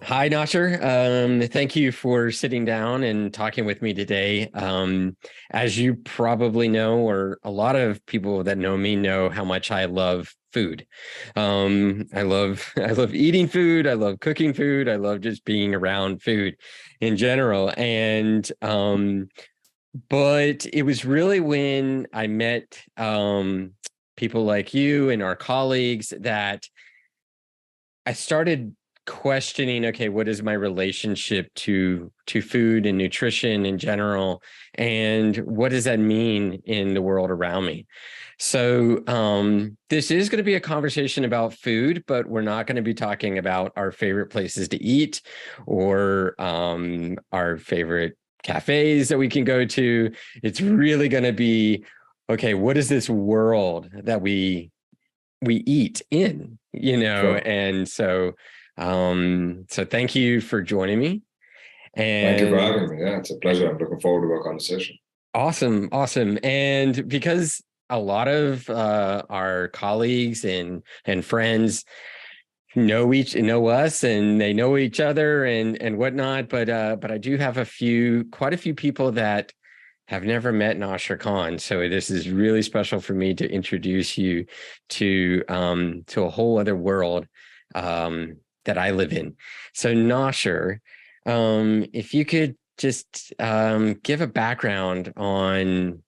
Hi, Nausher. Thank you for sitting down and talking with me today. As you probably know, or a lot of people that know me know how much I love food. I love eating food. I love cooking food. I love just being around food in general. But it was really when I met people like you and our colleagues that I started questioning, okay, what is my relationship to food and nutrition in general, and what does that mean in the world around me? So this is going to be a conversation about food, but we're not going to be talking about our favorite places to eat or our favorite cafes that we can go to. It's really going to be, okay, what is this world that we eat in, Sure. so thank you for joining me. Thank you for And having me. Yeah, it's a pleasure. I'm looking forward to our conversation. awesome. And because a lot of our colleagues and friends know us and they know each other and whatnot, but I do have quite a few people that have never met Nausher Khan. So this is really special for me to introduce you to a whole other world that I live in. So Nausher, if you could just give a background on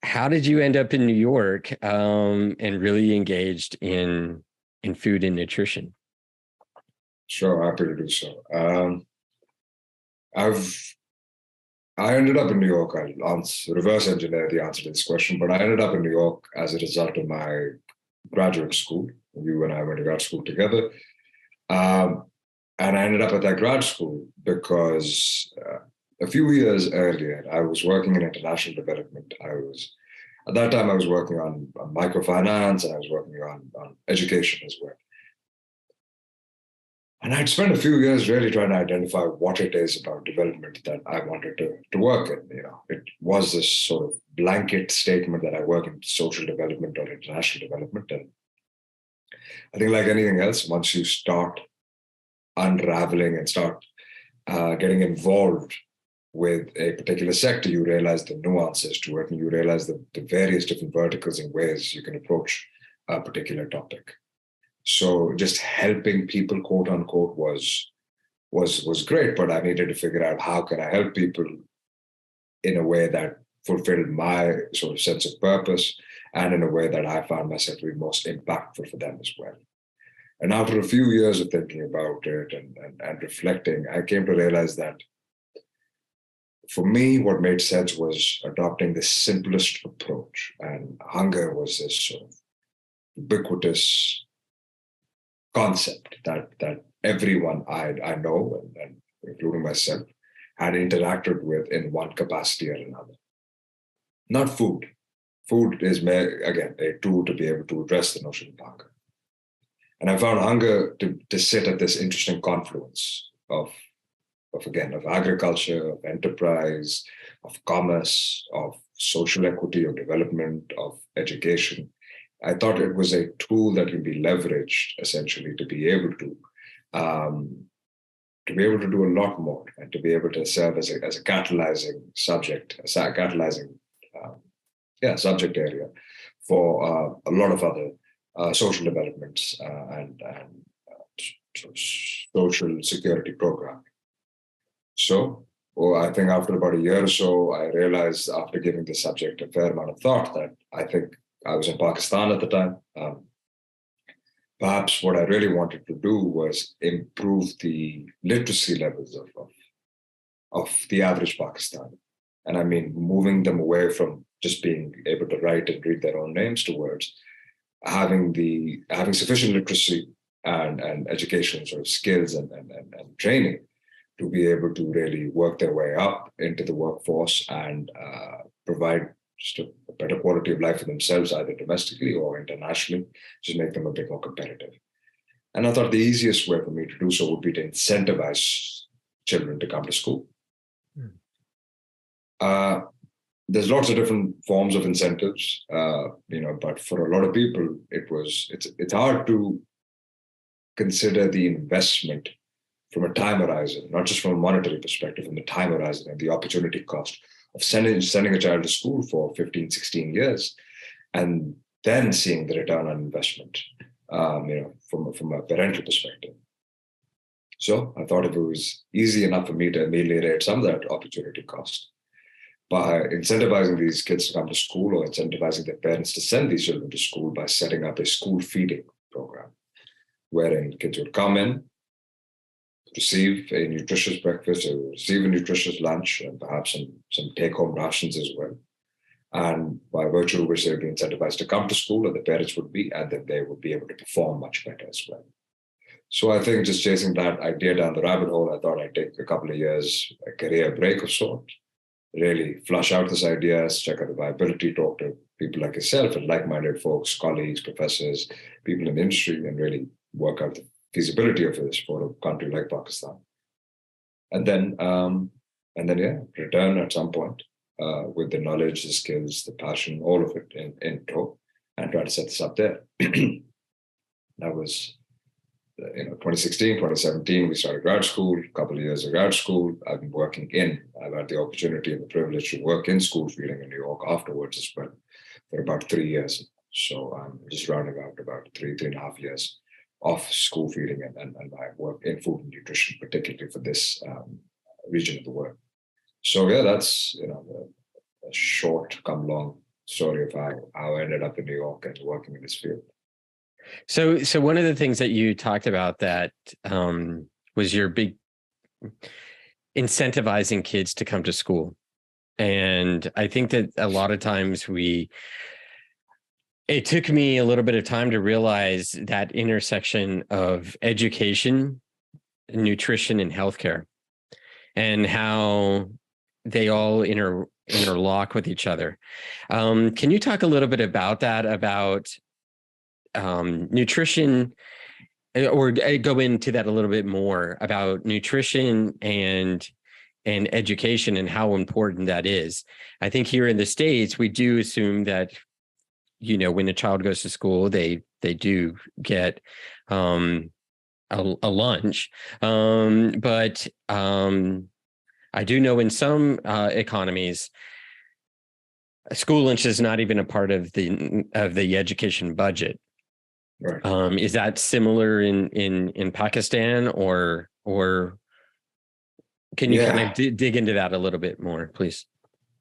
how did you end up in New York and really engaged in food and nutrition? Sure, happy to do so. I've I ended up in New York. I'll reverse engineer the answer to this question, but I ended up in New York as a result of my graduate school. You and I went to grad school together, um, and I ended up at that grad school because a few years earlier I was working in international development. At that time I was working on microfinance and I was working on education as well. And I'd spent a few years really trying to identify what it is about development that I wanted to work in. It was this sort of blanket statement that I work in social development or international development. And I think, like anything else, once you start unraveling and start getting involved with a particular sector, you realize the nuances to it and you realize the various different verticals and ways you can approach a particular topic. So just helping people, quote unquote, was great, but I needed to figure out how can I help people in a way that fulfilled my sort of sense of purpose and in a way that I found myself to be most impactful for them as well. And after a few years of thinking about it and reflecting, I came to realize that for me, what made sense was adopting the simplest approach. And hunger was this sort of ubiquitous concept that everyone I know, and including myself, had interacted with in one capacity or another. Not food. Food is, again, a tool to be able to address the notion of hunger. And I found hunger to sit at this interesting confluence of agriculture, of enterprise, of commerce, of social equity, of development, of education. I thought it was a tool that can be leveraged essentially to be able to do a lot more and to be able to serve as a catalyzing subject, subject area for a lot of other social developments and social security programming. So, I think after about a year or so, I realized after giving the subject a fair amount of thought that I think I was in Pakistan at the time. Perhaps what I really wanted to do was improve the literacy levels of the average Pakistani. And I mean, moving them away from just being able to write and read their own names towards having sufficient literacy and educational sort of skills and training to be able to really work their way up into the workforce and provide just a better quality of life for themselves, either domestically or internationally, just make them a bit more competitive. And I thought the easiest way for me to do so would be to incentivize children to come to school. There's lots of different forms of incentives, but for a lot of people, it's hard to consider the investment from a time horizon, not just from a monetary perspective, from the time horizon and the opportunity cost of sending a child to school for 15, 16 years, and then seeing the return on investment, from a parental perspective. So I thought if it was easy enough for me to ameliorate some of that opportunity cost by incentivizing these kids to come to school, or incentivizing their parents to send these children to school by setting up a school feeding program, wherein kids would come in, receive a nutritious breakfast, or receive a nutritious lunch, and perhaps some take-home rations as well. And by virtue of which they would be incentivized to come to school, or the parents would be, and then they would be able to perform much better as well. So I think just chasing that idea down the rabbit hole, I thought I'd take a couple of years, a career break of sorts, really flush out this idea, check out the viability, talk to people like yourself and like-minded folks, colleagues, professors, people in the industry, and really work out the feasibility of this for a country like Pakistan. And then, return at some point with the knowledge, the skills, the passion, all of it in tow, and try to set this up there. That was 2016, 2017, we started grad school, a couple of years of grad school. I've had the opportunity and the privilege to work in school feeding in New York afterwards as well for about 3 years. So I'm just rounding out about 3.5 years of school feeding and my work in food and nutrition, particularly for this region of the world. So yeah, that's a short come long story of how I ended up in New York and working in this field. So one of the things that you talked about that was your big incentivizing kids to come to school. And I think that a lot of times it took me a little bit of time to realize that intersection of education, nutrition, and healthcare, and how they all interlock with each other. Can you talk a little bit about that, about nutrition, or go into that a little bit more about nutrition and education and how important that is? I think here in the States, we do assume that, when a child goes to school, they do get a lunch. But I do know in some economies, school lunch is not even a part of the education budget. Right. Is that similar in Pakistan, or can you kind of dig into that a little bit more, please?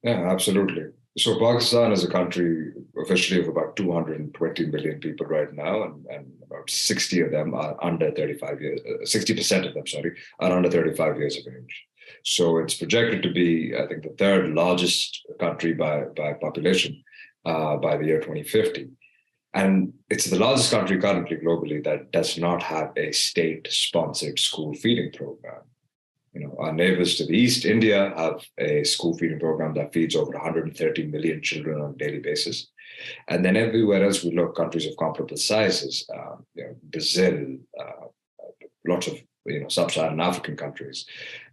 Yeah, absolutely. So Pakistan is a country officially of about 220 million people right now, and about 60 of them are under 35 years. 60% of them, are under 35 years of age. So it's projected to be, I think, the third largest country by population by the year 2050. And it's the largest country currently globally that does not have a state-sponsored school feeding program. Our neighbors to the east, India, have a school feeding program that feeds over 130 million children on a daily basis. And then everywhere else we look, countries of comparable sizes, Brazil, lots of sub-Saharan African countries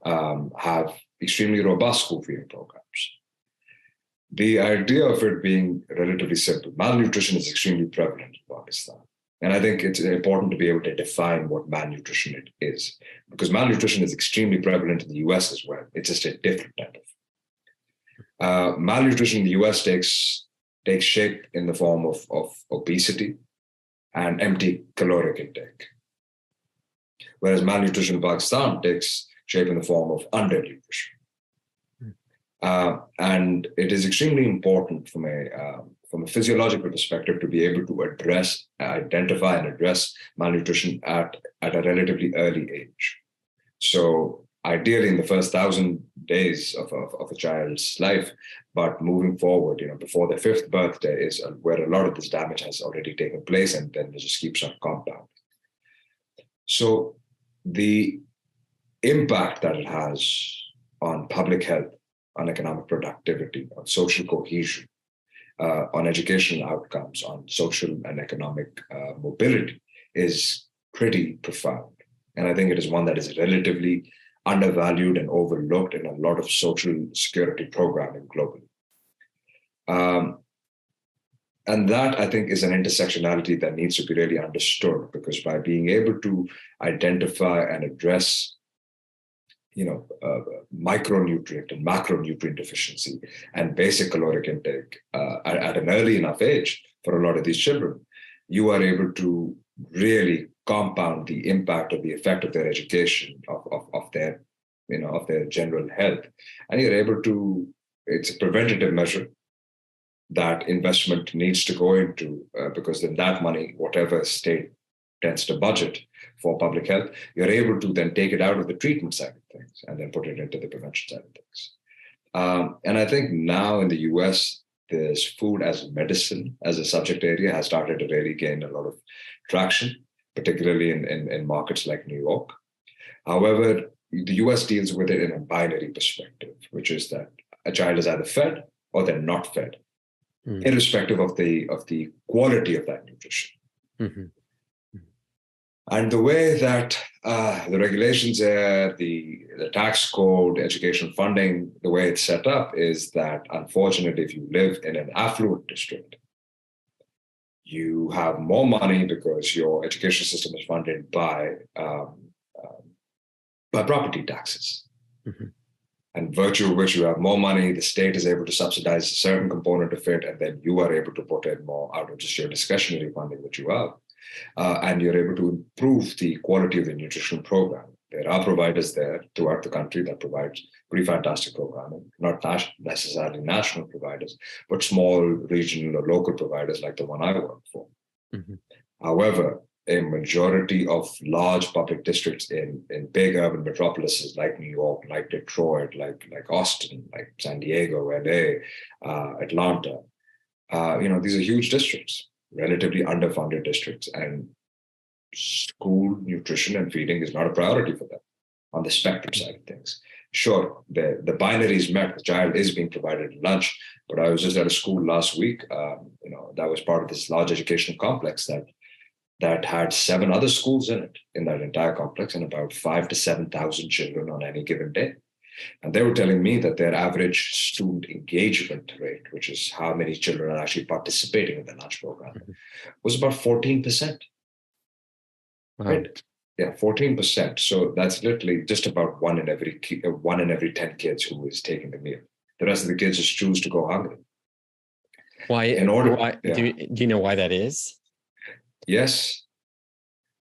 have extremely robust school feeding programs. The idea of it being relatively simple. Malnutrition is extremely prevalent in Pakistan. And I think it's important to be able to define what malnutrition is, because malnutrition is extremely prevalent in the US as well. It's just a different type of. Malnutrition in the US takes shape in the form of obesity and empty caloric intake, whereas malnutrition in Pakistan takes shape in the form of undernutrition. And it is extremely important from a physiological perspective to be able to identify and address malnutrition at a relatively early age. So ideally in the first 1,000 days of a child's life, but moving forward, before their 5th birthday is where a lot of this damage has already taken place, and then it just keeps on compounding. So the impact that it has on public health, on economic productivity, on social cohesion, on educational outcomes, on social and economic mobility is pretty profound. And I think it is one that is relatively undervalued and overlooked in a lot of social security programming globally. And that, I think, is an intersectionality that needs to be really understood, because by being able to identify and address micronutrient and macronutrient deficiency and basic caloric intake at an early enough age for a lot of these children, you are able to really compound the impact of the effect of their education, of their, of their general health. And you're able to, it's a preventative measure that investment needs to go into, because then that money, whatever state tends to budget for public health, you're able to then take it out of the treatment side of things and then put it into the prevention side of things. And I think now in the US, this food as medicine as a subject area has started to really gain a lot of traction, particularly in markets like New York. However, the US deals with it in a binary perspective, which is that a child is either fed or they're not fed, irrespective of the quality of that nutrition. Mm-hmm. And the way that the regulations are, the tax code, education funding, the way it's set up is that, unfortunately, if you live in an affluent district, you have more money because your education system is funded by property taxes. Mm-hmm. And virtue of which you have more money, the state is able to subsidize a certain component of it, and then you are able to put in more out of just your discretionary funding that you have. And you're able to improve the quality of the nutritional program. There are providers there throughout the country that provide pretty fantastic programming, not necessarily national providers, but small regional or local providers like the one I work for. Mm-hmm. However, a majority of large public districts in big urban metropolises like New York, like Detroit, like Austin, like San Diego, LA, Atlanta, these are huge districts, relatively underfunded districts, and school nutrition and feeding is not a priority for them on the spectrum side of things. Sure, the binary is met, the child is being provided lunch, but I was just at a school last week, that was part of this large educational complex that had 7 other schools in it, in that entire complex, and about 5,000 to 7,000 children on any given day. And they were telling me that their average student engagement rate, which is how many children are actually participating in the lunch program, was about 14%. Wow. Right? Yeah, 14%. So that's literally just about one in every 10 kids who is taking the meal. The rest of the kids just choose to go hungry. Why? Do you know why that is? Yes,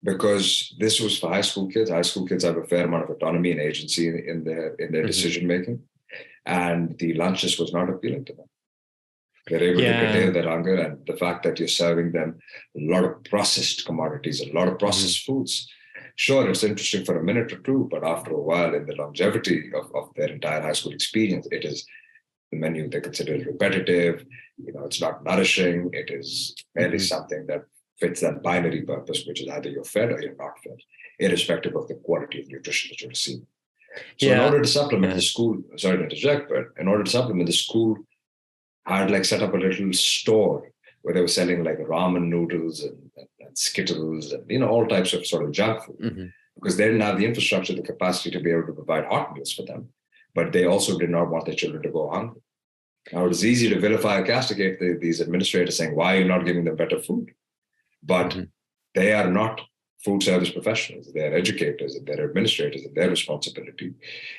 because this was for high school kids. High school kids have a fair amount of autonomy and agency in their mm-hmm. decision making, and the lunch just was not appealing to them. They're able to curtail their hunger, and the fact that you're serving them a lot of processed commodities, a lot of processed mm-hmm. foods. Sure, it's interesting for a minute or two, but after a while, in the longevity of their entire high school experience, it is the menu they consider repetitive. It's not nourishing. It is merely mm-hmm. something that fits that binary purpose, which is either you're fed or you're not fed, irrespective of the quality of nutrition that you're receiving. So in order to supplement the school, sorry to interject, but in order to supplement, the school had set up a little store where they were selling ramen noodles and Skittles and all types of sort of junk food, mm-hmm. because they didn't have the infrastructure, the capacity to be able to provide hot meals for them, but they also did not want their children to go hungry. Now, it was easy to vilify and castigate these administrators, saying, why are you not giving them better food? But mm-hmm. they are not food service professionals. They're educators and they're administrators, and their responsibility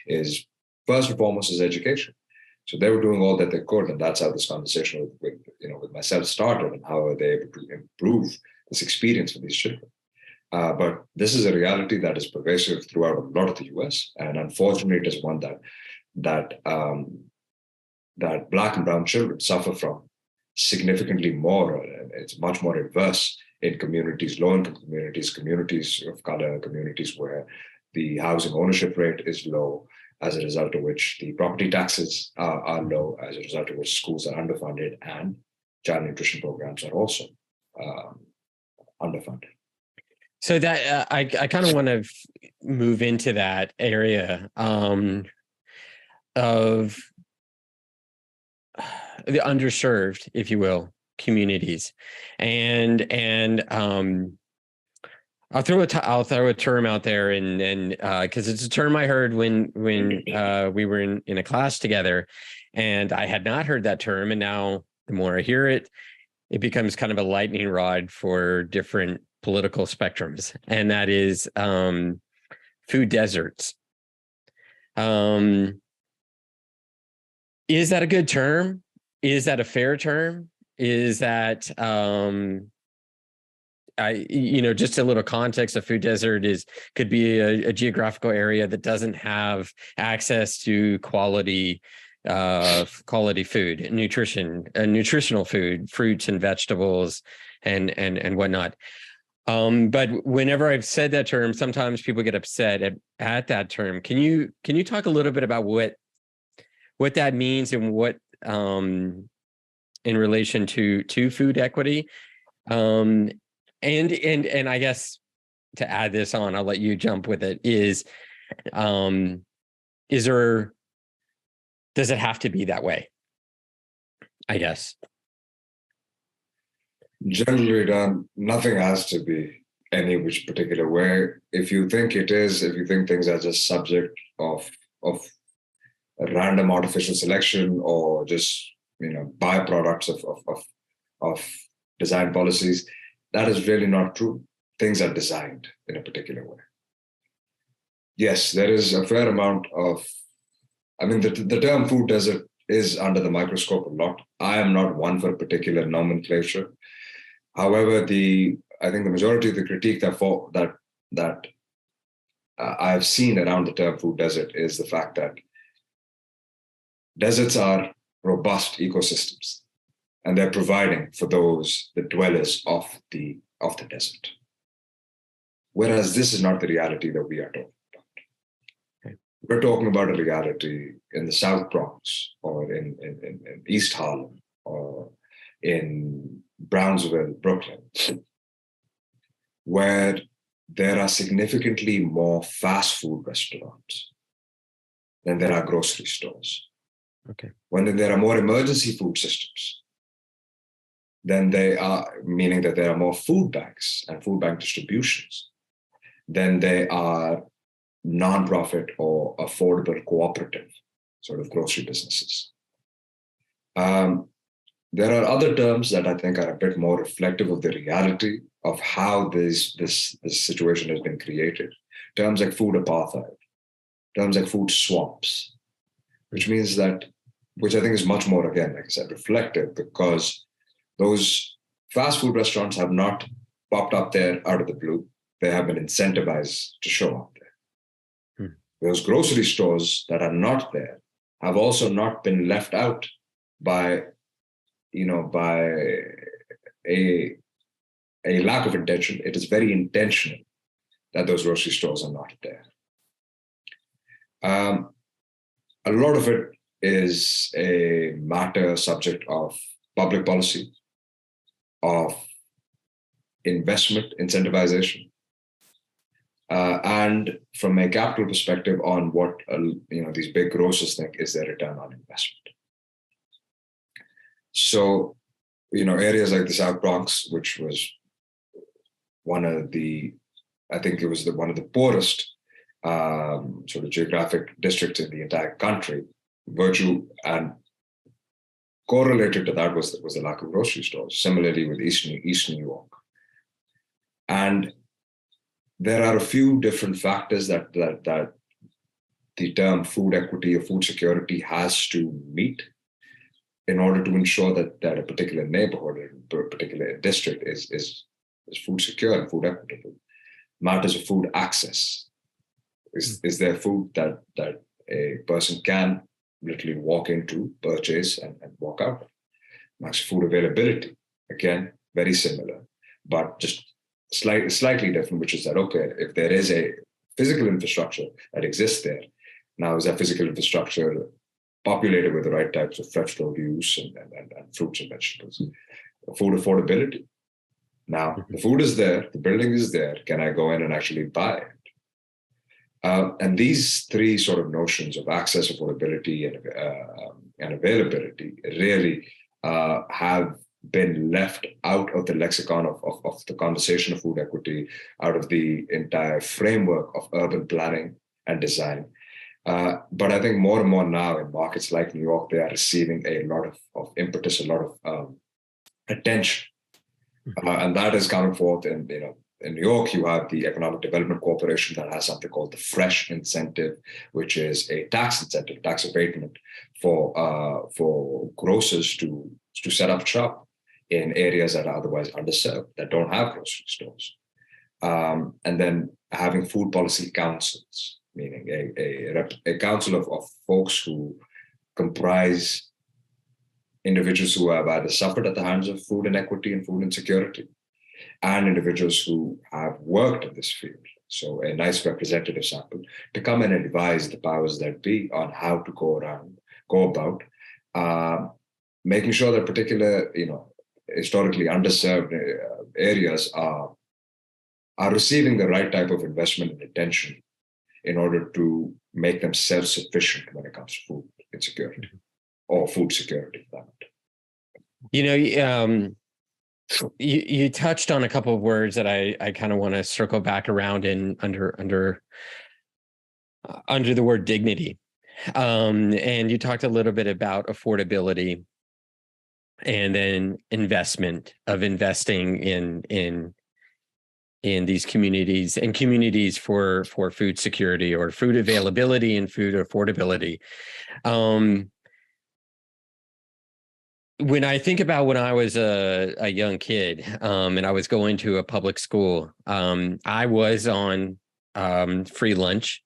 is first and foremost is education. So they were doing all that they could, and that's how this conversation with myself started, and how are they able to improve this experience for these children. But this is a reality that is pervasive throughout a lot of the US, and unfortunately, it is one that Black and brown children suffer from significantly more. It's much more adverse in communities, low-income communities, communities of color, communities where the housing ownership rate is low, as a result of which the property taxes are low, as a result of which schools are underfunded, and child nutrition programs are also underfunded. So that I kind of want to move into that area of the underserved, if you will, communities, and I'll throw a term out there, and because it's a term I heard when we were in a class together, and I had not heard that term, and now the more I hear it, it becomes kind of a lightning rod for different political spectrums, and that is food deserts. Um, is that a good term? Is that a fair term? Is that just a little context, a food desert could be a geographical area that doesn't have access to quality food, nutritional food, fruits and vegetables and whatnot. But whenever I've said that term, sometimes people get upset at that term. Can you talk a little bit about what that means and what in relation to food equity? And I guess to add this on, I'll let you jump with it. Does it have to be that way? I guess. Generally done, nothing has to be any which particular way. If you think things are just subject of random artificial selection or just byproducts of design policies, that is really not true. Things are designed in a particular way. Yes, there is a fair amount of, the term food desert is under the microscope a lot. I am not one for a particular nomenclature. However, I think the majority of the critique that I've seen around the term food desert is the fact that deserts are robust ecosystems, and they're providing for the dwellers of the desert. Whereas this is not the reality that we are talking about. Okay. We're talking about a reality in the South Bronx or in East Harlem or in Brownsville, Brooklyn, where there are significantly more fast food restaurants than there are grocery stores. Okay. When there are more emergency food systems, then meaning that there are more food banks and food bank distributions than they are nonprofit or affordable cooperative sort of grocery businesses. There are other terms that I think are a bit more reflective of the reality of how this situation has been created. Terms like food apartheid, terms like food swamps, which I think is much more, again, like I said, reflective, because those fast food restaurants have not popped up there out of the blue. They have been incentivized to show up there. Those grocery stores that are not there have also not been left out by a lack of intention. It is very intentional that those grocery stores are not there. A lot of it is a subject of public policy, of investment, incentivization, and from a capital perspective on what these big grocers think is their return on investment. So, areas like the South Bronx, which was one of the poorest sort of geographic districts in the entire country, virtue and correlated to that was the lack of grocery stores. Similarly with East New York. And there are a few different factors that the term food equity or food security has to meet in order to ensure that a particular neighborhood, a particular district is food secure and food equitable. Matters of food access. Is there food that a person can literally walk into, purchase, and walk out? Max food availability, again, very similar, but just slightly different, which is that, okay, if there is a physical infrastructure that exists there, now is that physical infrastructure populated with the right types of fresh produce and fruits and vegetables? Food affordability. Now, the food is there, the building is there, can I go in and actually buy it? And these three sort of notions of access, affordability, and availability really have been left out of the lexicon of the conversation of food equity, out of the entire framework of urban planning and design. But I think more and more now in markets like New York, they are receiving a lot of impetus, a lot of attention. And that is coming forth in in New York, you have the Economic Development Corporation that has something called the Fresh Incentive, which is a tax incentive, tax abatement for grocers to set up shop in areas that are otherwise underserved, that don't have grocery stores. And then having food policy councils, meaning a council of folks who comprise individuals who have either suffered at the hands of food inequity and food insecurity, and individuals who have worked in this field. So a nice representative sample to come and advise the powers that be on how to go about making sure that particular, historically underserved areas are receiving the right type of investment and attention in order to make them self-sufficient when it comes to food insecurity or food security. You touched on a couple of words that I kind of want to circle back around in under the word dignity. And you talked a little bit about affordability and then investing in these communities and communities for food security or food availability and food affordability. When I think about when I was a young kid, and I was going to a public school, I was on free lunch,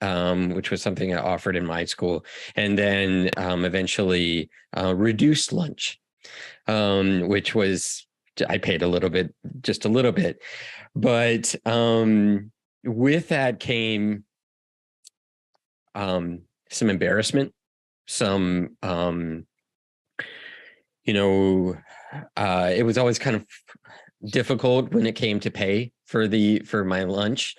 which was something I offered in my school, and then eventually reduced lunch, which was I paid just a little bit, but with that came some embarrassment, some it was always kind of difficult when it came to pay for my lunch,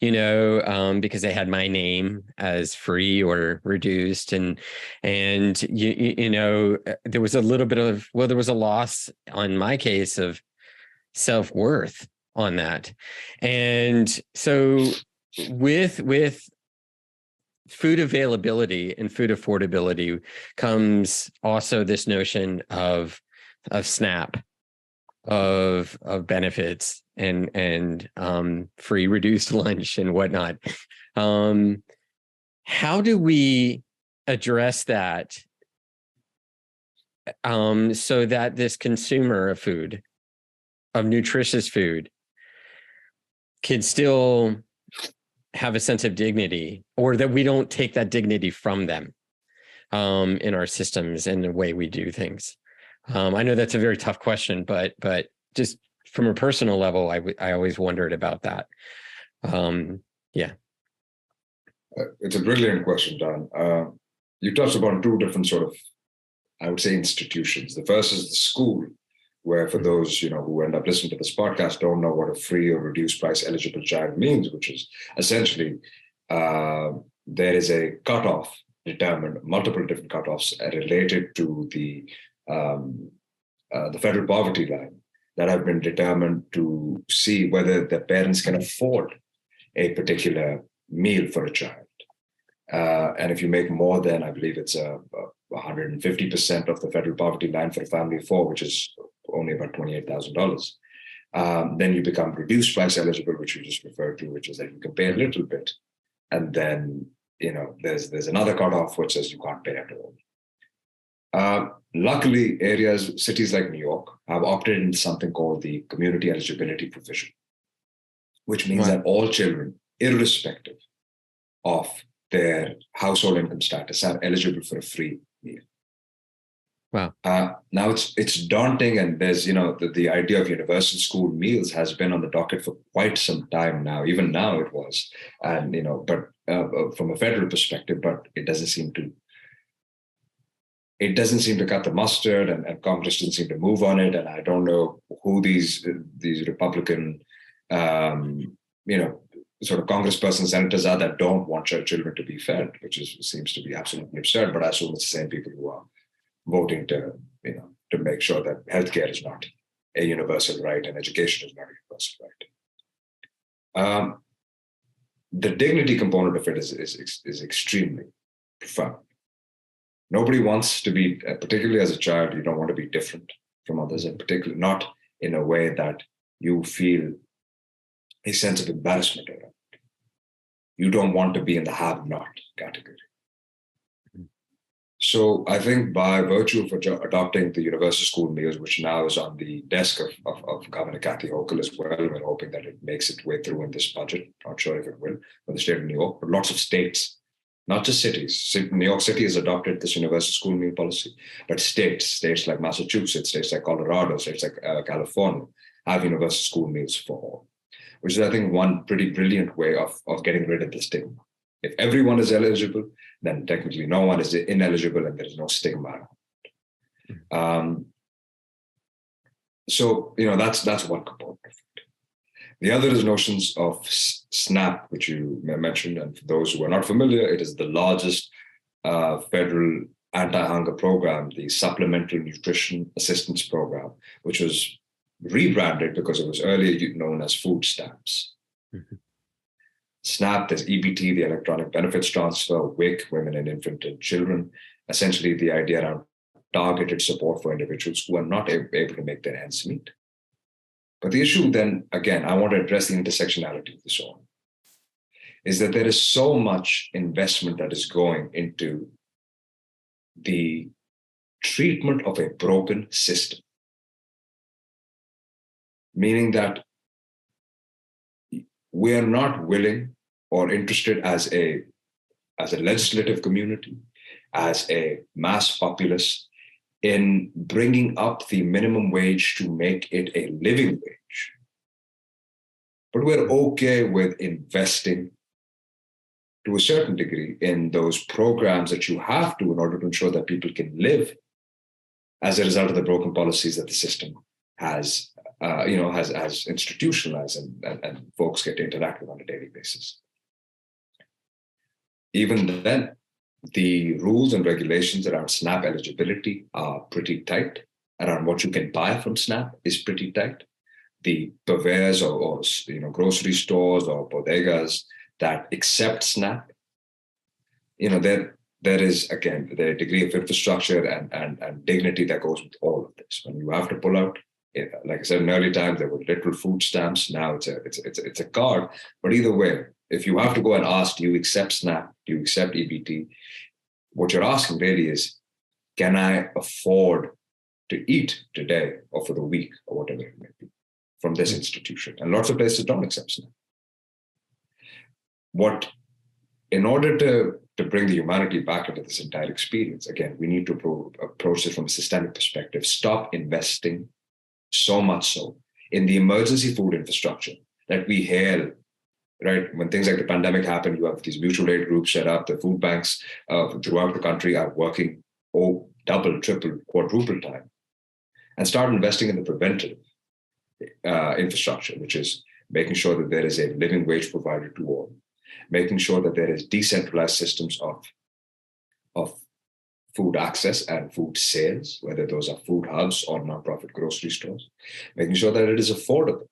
because they had my name as free or reduced, and there was a little bit of, there was a loss on my case of self-worth on that. And so with food availability and food affordability comes also this notion of SNAP, of benefits and free reduced lunch and whatnot. How do we address that so that this consumer of food, of nutritious food, can still have a sense of dignity, or that we don't take that dignity from them in our systems and the way we do things? I know that's a very tough question, but just from a personal level, I always wondered about that. Yeah. It's a brilliant question, Dan. You touched upon two different sort of, I would say, institutions. The first is the school, where for those who end up listening to this podcast don't know what a free or reduced price eligible child means, which is essentially there is a cutoff determined, multiple different cutoffs related to the federal poverty line that have been determined to see whether the parents can afford a particular meal for a child. And if you make more than, I believe it's 150% of the federal poverty line for a family of four, which is only about $28,000, then you become reduced price eligible, which you just referred to, which is that you can pay a little bit. And then, there's another cutoff which says you can't pay at all. Luckily, cities like New York have opted into something called the community eligibility provision, which means that all children, irrespective of their household income status, are eligible for a free meal. Wow. Now it's daunting, and there's the idea of universal school meals has been on the docket for quite some time now. Even now it was, and but from a federal perspective, but it doesn't seem to cut the mustard, and Congress doesn't seem to move on it. And I don't know who these Republican, sort of congresspersons, senators are that don't want children to be fed, which seems to be absolutely absurd. But I assume it's the same people who are voting to make sure that healthcare is not a universal right and education is not a universal right. The dignity component of it is extremely profound. Nobody wants to be, particularly as a child, you don't want to be different from others, and particularly not in a way that you feel a sense of embarrassment around. You don't want to be in the have-not category. So I think by virtue of adopting the universal school meals, which now is on the desk of Governor Kathy Hochul as well, we're hoping that it makes its way through in this budget. Not sure if it will for the state of New York, but lots of states, not just cities. New York City has adopted this universal school meal policy, but states like Massachusetts, states like Colorado, states like California have universal school meals for all, which is, I think, one pretty brilliant way of getting rid of the stigma. If everyone is eligible, then technically no one is ineligible and there is no stigma. So, that's one component of it. The other is notions of SNAP, which you mentioned. And for those who are not familiar, it is the largest federal anti-hunger program, the Supplemental Nutrition Assistance Program, which was rebranded because it was earlier known as food stamps. Mm-hmm. SNAP, there's EBT, the Electronic Benefits Transfer, WIC, Women and Infant and Children, essentially the idea around targeted support for individuals who are not able to make their ends meet. But the issue then, again, I want to address the intersectionality of this all, is that there is so much investment that is going into the treatment of a broken system, meaning that we are not willing or interested as a legislative community, as a mass populace, in bringing up the minimum wage to make it a living wage. But we're okay with investing to a certain degree in those programs that you have to in order to ensure that people can live as a result of the broken policies that the system has institutionalized and folks get to interact with on a daily basis. Even then, the rules and regulations around SNAP eligibility are pretty tight. Around what you can buy from SNAP is pretty tight. The purveyors or grocery stores or bodegas that accept SNAP, there is, again, the degree of infrastructure and dignity that goes with all of this. When you have to pull out, like I said in early times, there were literal food stamps. Now it's a card. But either way, if you have to go and ask, do you accept SNAP? Do you accept EBT? What you're asking really is, can I afford to eat today or for the week or whatever it may be from this institution? And lots of places don't accept SNAP. In order to bring the humanity back into this entire experience, again, we need to approach it from a systemic perspective. Stop investing so much so in the emergency food infrastructure that we hail, right? When things like the pandemic happen, you have these mutual aid groups set up. The food banks throughout the country are working double, triple, quadruple time, and start investing in the preventive infrastructure, which is making sure that there is a living wage provided to all, making sure that there is decentralized systems of food access and food sales, whether those are food hubs or nonprofit grocery stores, making sure that it is affordable,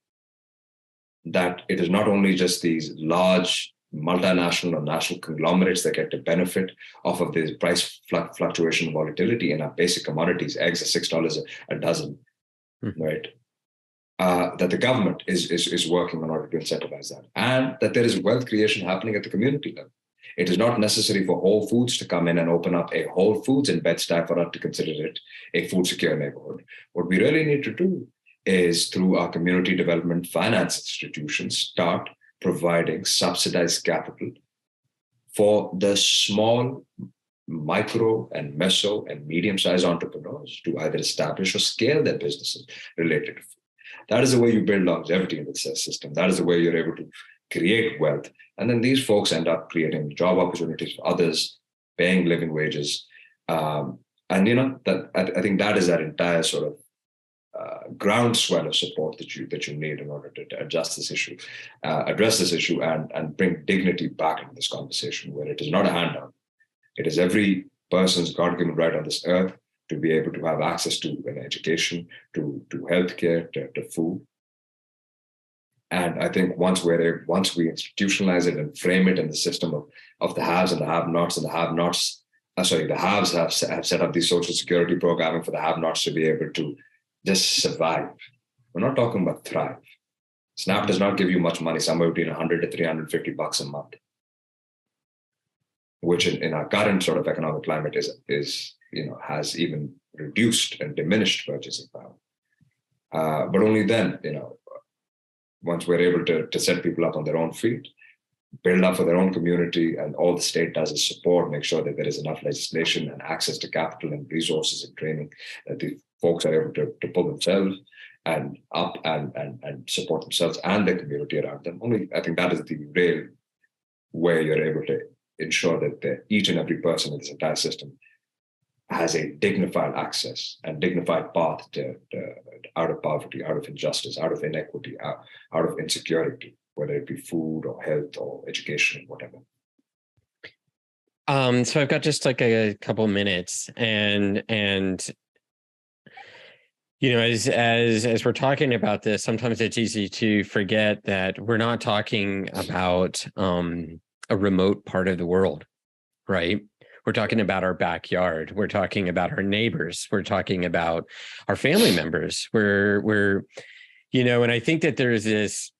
that it is not only just these large multinational or national conglomerates that get the benefit off of the price fluctuation and volatility in our basic commodities. Eggs are $6 a dozen, right? That the government is working in order to incentivize that, and that there is wealth creation happening at the community level. It is not necessary for Whole Foods to come in and open up a Whole Foods in Bed-Stuy for us to consider it a food secure neighborhood. What we really need to do is, through our community development finance institutions, start providing subsidized capital for the small, micro and meso and medium-sized entrepreneurs to either establish or scale their businesses related to food. That is the way you build longevity in the system. That is the way you're able to create wealth. And then these folks end up creating job opportunities for others, paying living wages. And that I think that is that entire sort of groundswell of support that you need in order to address this issue and bring dignity back into this conversation, where it is not a handout. It is every person's God-given right on this earth to be able to have access to an education, to healthcare, to food. And I think once we institutionalize it and frame it in the system of the haves and the have-nots, and the haves have set up these social security programming for the have-nots to be able to just survive. We're not talking about thrive. SNAP does not give you much money, somewhere between 100 to 350 bucks a month, which in our current sort of economic climate is has even reduced and diminished purchasing power. But only then, once we're able to set people up on their own feet, build up for their own community, and all the state does is support, make sure that there is enough legislation and access to capital and resources and training that the folks are able to pull themselves and up and support themselves and their community around them. Only I think that is the real way you're able to ensure that each and every person in this entire system has a dignified access and dignified path to out of poverty, out of injustice, out of inequity, out of insecurity, whether it be food or health or education or whatever. So I've got just like a couple minutes, and as we're talking about this, sometimes it's easy to forget that we're not talking about a remote part of the world, right? We're talking about our backyard. We're talking about our neighbors. We're talking about our family members. And I think that there's this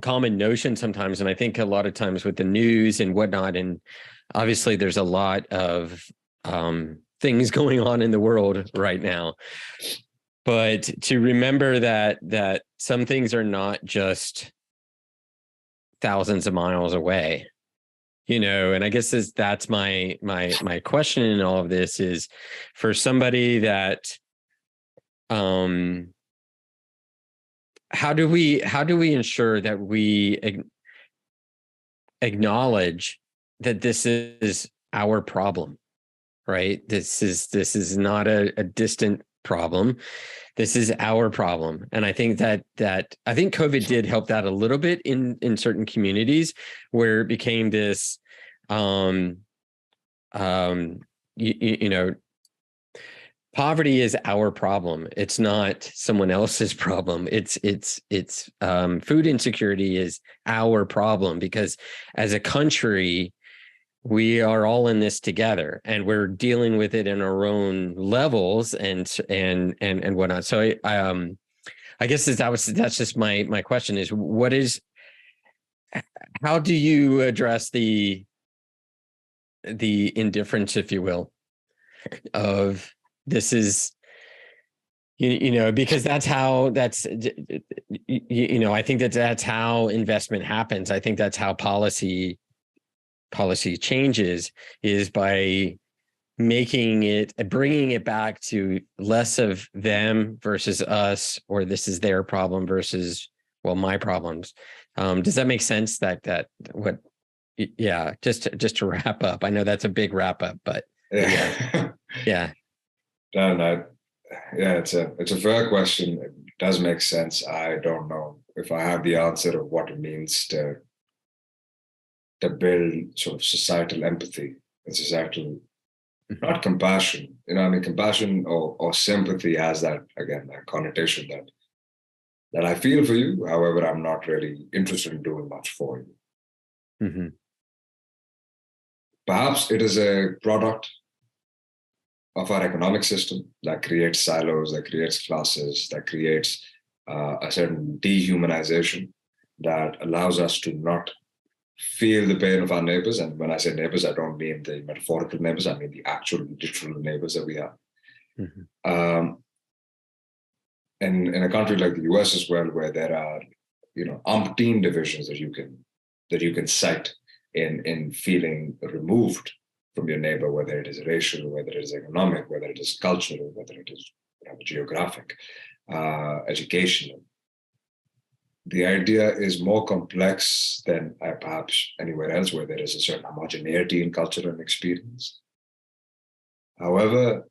common notion sometimes, and I think a lot of times with the news and whatnot, and obviously there's a lot of things going on in the world right now. But to remember that some things are not just thousands of miles away, and I guess that's my question in all of this is for somebody that, how do we ensure that we acknowledge that this is our problem, right? This is not a distant problem. This is our problem. And I think that I think COVID did help that a little bit in certain communities where it became this, poverty is our problem. It's not someone else's problem. It's food insecurity is our problem, because as a country, we are all in this together, and we're dealing with it in our own levels and whatnot. So I guess that's just my question is, how do you address the indifference, if you will, of this is, because I think that's how investment happens. I think that's how policy changes, is by bringing it back to less of them versus us, or this is their problem versus, well, my problems. Does that make sense? Just to wrap up. I know that's a big wrap up, but yeah. No, it's a fair question. It does make sense. I don't know if I have the answer of what it means to build sort of societal empathy and societal, not compassion. Compassion or sympathy has that connotation that I feel for you. However, I'm not really interested in doing much for you. Mm-hmm. Perhaps it is a product of our economic system that creates silos, that creates classes, that creates a certain dehumanization that allows us to not feel the pain of our neighbors. And when I say neighbors, I don't mean the metaphorical neighbors, I mean the actual literal neighbors that we have. Mm-hmm. And in a country like the US as well, where there are, umpteen divisions that you can cite in feeling removed from your neighbor, whether it is racial, whether it is economic, whether it is cultural, whether it is geographic, educational. The idea is more complex than perhaps anywhere else where there is a certain homogeneity in culture and experience. However,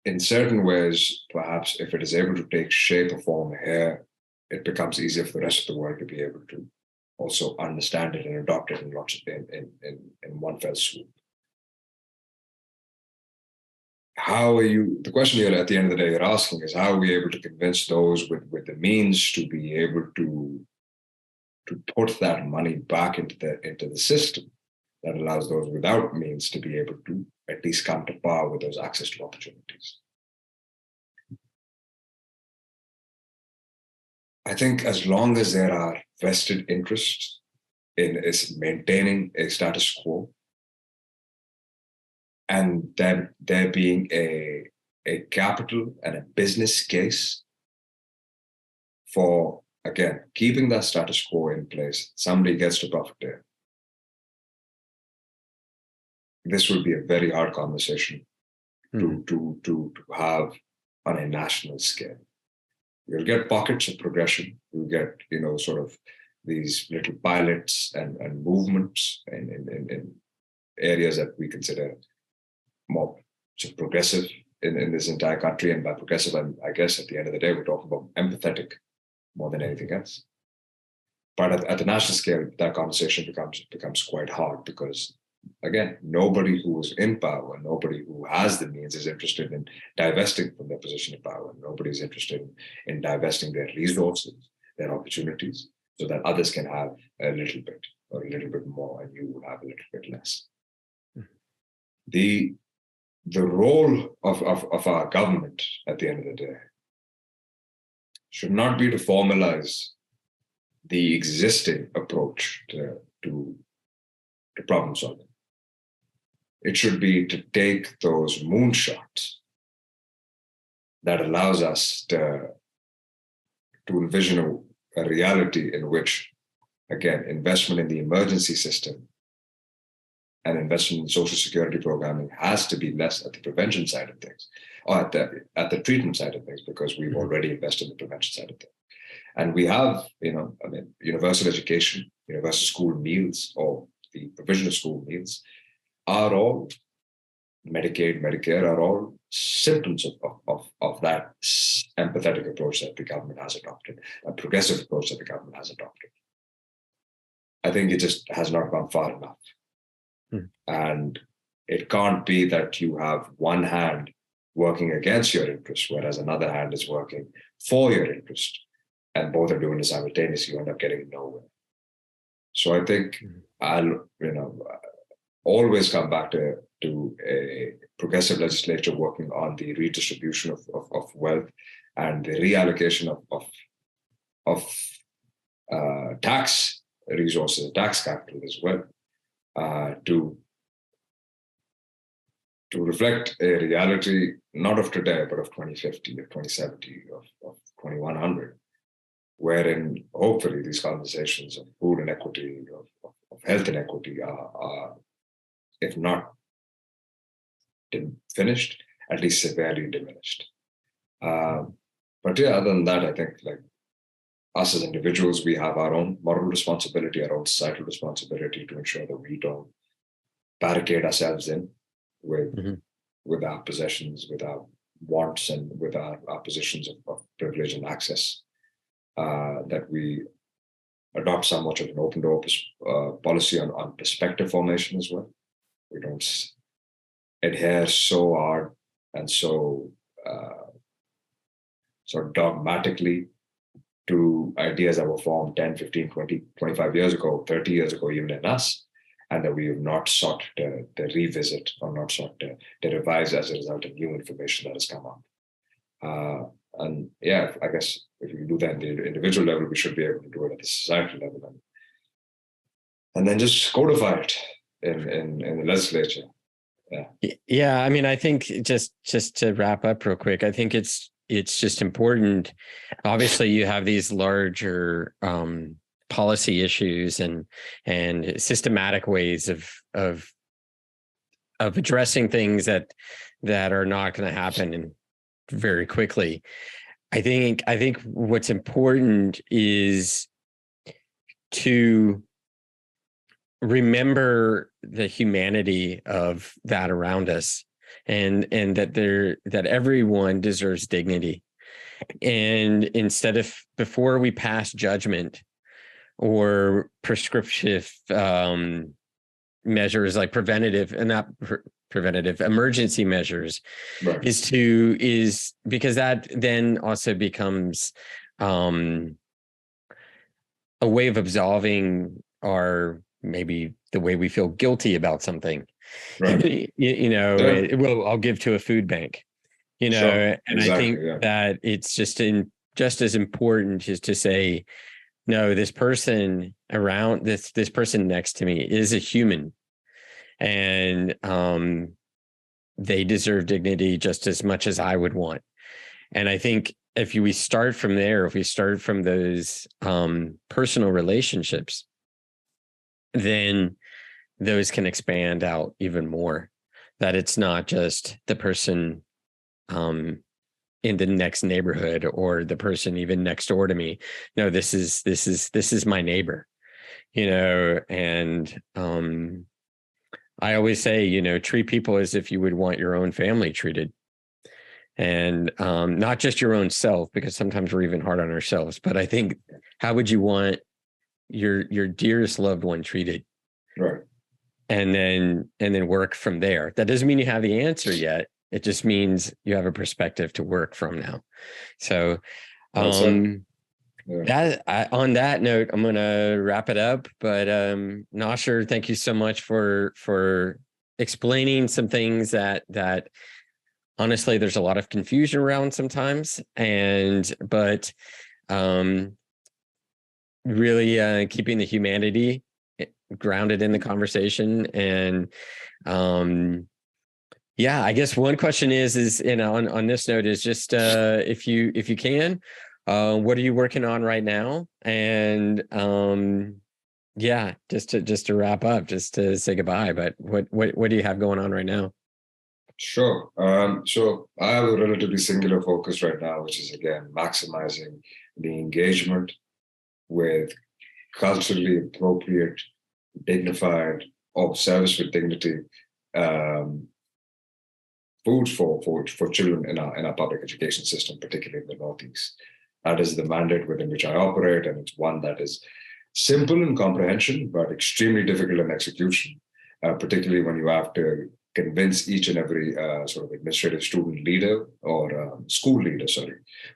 in certain ways, perhaps if it is able to take shape or form here, it becomes easier for the rest of the world to be able to also understand it and adopt it in one fell swoop. How are you? The question here at the end of the day you're asking is, how are we able to convince those with the means to be able to put that money back into the system that allows those without means to be able to at least come to power with those access to opportunities? I think as long as there are vested interests in is maintaining a status quo, and then there being a capital and a business case for, again, keeping that status quo in place, somebody gets to profit there. This will be a very hard conversation to have on a national scale. You'll get pockets of progression. You'll get, sort of these little pilots and movements in areas that we consider more sort of progressive in this entire country. And by progressive, I guess at the end of the day, we're talking about empathetic more than anything else. But at the national scale, that conversation becomes quite hard because, again, nobody who is in power, nobody who has the means is interested in divesting from their position of power. Nobody is interested in divesting their resources, their opportunities, so that others can have a little bit or a little bit more and you will have a little bit less. The role of our government at the end of the day should not be to formalize the existing approach to problem solving. It should be to take those moonshots that allows us to envision a reality in which, again, investment in the emergency system and investment in social security programming has to be less at the prevention side of things, or at the treatment side of things, because we've already invested in the prevention side of things. And we have, universal education, universal school meals, or the provision of school meals are all, Medicaid, Medicare, are all symptoms of that empathetic approach that the government has adopted, a progressive approach that the government has adopted. I think it just has not gone far enough. And it can't be that you have one hand working against your interest, whereas another hand is working for your interest, and both are doing it simultaneously. You end up getting nowhere. So I think I'll, always come back to a progressive legislature working on the redistribution of wealth and the reallocation of tax resources, tax capital as well, to reflect a reality not of today, but of 2050, of 2070, of 2100, wherein hopefully these conversations of food inequity, of health inequity are, if not finished, at least severely diminished. But yeah, other than that, I think like us as individuals, we have our own moral responsibility, our own societal responsibility to ensure that we don't barricade ourselves in with our possessions, with our wants, and with our positions of privilege and access, that we adopt somewhat of an open door policy on perspective formation as well. We don't adhere so hard and so dogmatically to ideas that were formed 10, 15, 20, 25 years ago, 30 years ago, even in us, and that we have not sought to revisit or not sought to revise as a result of new information that has come up. And yeah, I guess if we do that at the individual level, we should be able to do it at the societal level, and then just codify it in the legislature. Yeah. I mean, I think just to wrap up real quick, I think it's just important. Obviously, you have these larger policy issues and systematic ways of addressing things that are not going to happen very quickly. I think what's important is to remember the humanity of that around us, and that everyone deserves dignity. And instead of, before we pass judgment or prescriptive measures like preventative and not preventative emergency measures, Right. is because that then also becomes a way of absolving maybe the way we feel guilty about something. Right. I'll give to a food bank, Sure. and Exactly, I think yeah. that it's just just as important is to say, no, this person around this person next to me is a human, and they deserve dignity just as much as I would want. And I think if we start from there, if we start from those personal relationships, then those can expand out even more. That it's not just the person in the next neighborhood or the person even next door to me. No, this is my neighbor, and I always say, treat people as if you would want your own family treated. And not just your own self, because sometimes we're even hard on ourselves, but I think, how would you want your dearest loved one treated? Right. And then work from there. That doesn't mean you have the answer yet. It just means you have a perspective to work from now. So on that note, I'm going to wrap it up. But Nausher, thank you so much for explaining some things that honestly, there's a lot of confusion around sometimes, but really keeping the humanity grounded in the conversation. And I guess one question is on this note is just if you can, what are you working on right now? And just to wrap up, just to say goodbye, but what do you have going on right now? Sure. So I have a relatively singular focus right now, which is, again, maximizing the engagement with culturally appropriate, dignified, or service with dignity foods for children in our public education system, particularly in the Northeast. That is the mandate within which I operate, and it's one that is simple in comprehension, but extremely difficult in execution, particularly when you have to convince each and every sort of administrative student leader or school leader,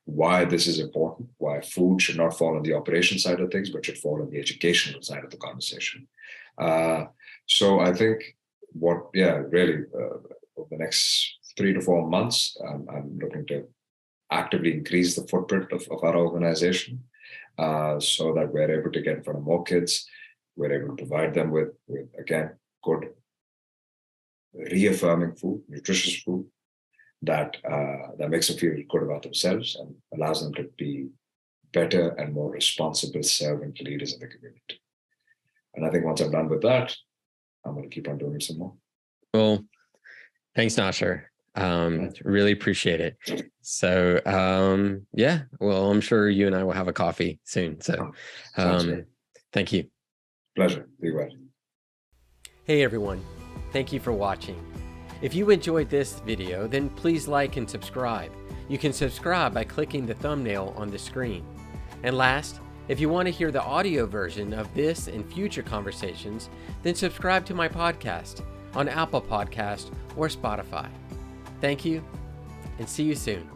why this is important, why food should not fall on the operation side of things, but should fall on the educational side of the conversation. So I think really over the next 3 to 4 months, I'm looking to actively increase the footprint of our organization so that we're able to get in front of more kids. We're able to provide them with again, good, reaffirming food, nutritious food that makes them feel good about themselves and allows them to be better and more responsible servant leaders in the community. And I think once I'm done with that, I'm going to keep on doing some more. Well, thanks, Nausher. Really appreciate it. So, well, I'm sure you and I will have a coffee soon. So, thank you. Pleasure. Be well. Hey, everyone. Thank you for watching. If you enjoyed this video, then please like and subscribe. You can subscribe by clicking the thumbnail on the screen. And last, if you want to hear the audio version of this and future conversations, then subscribe to my podcast on Apple Podcast or Spotify. Thank you, and see you soon.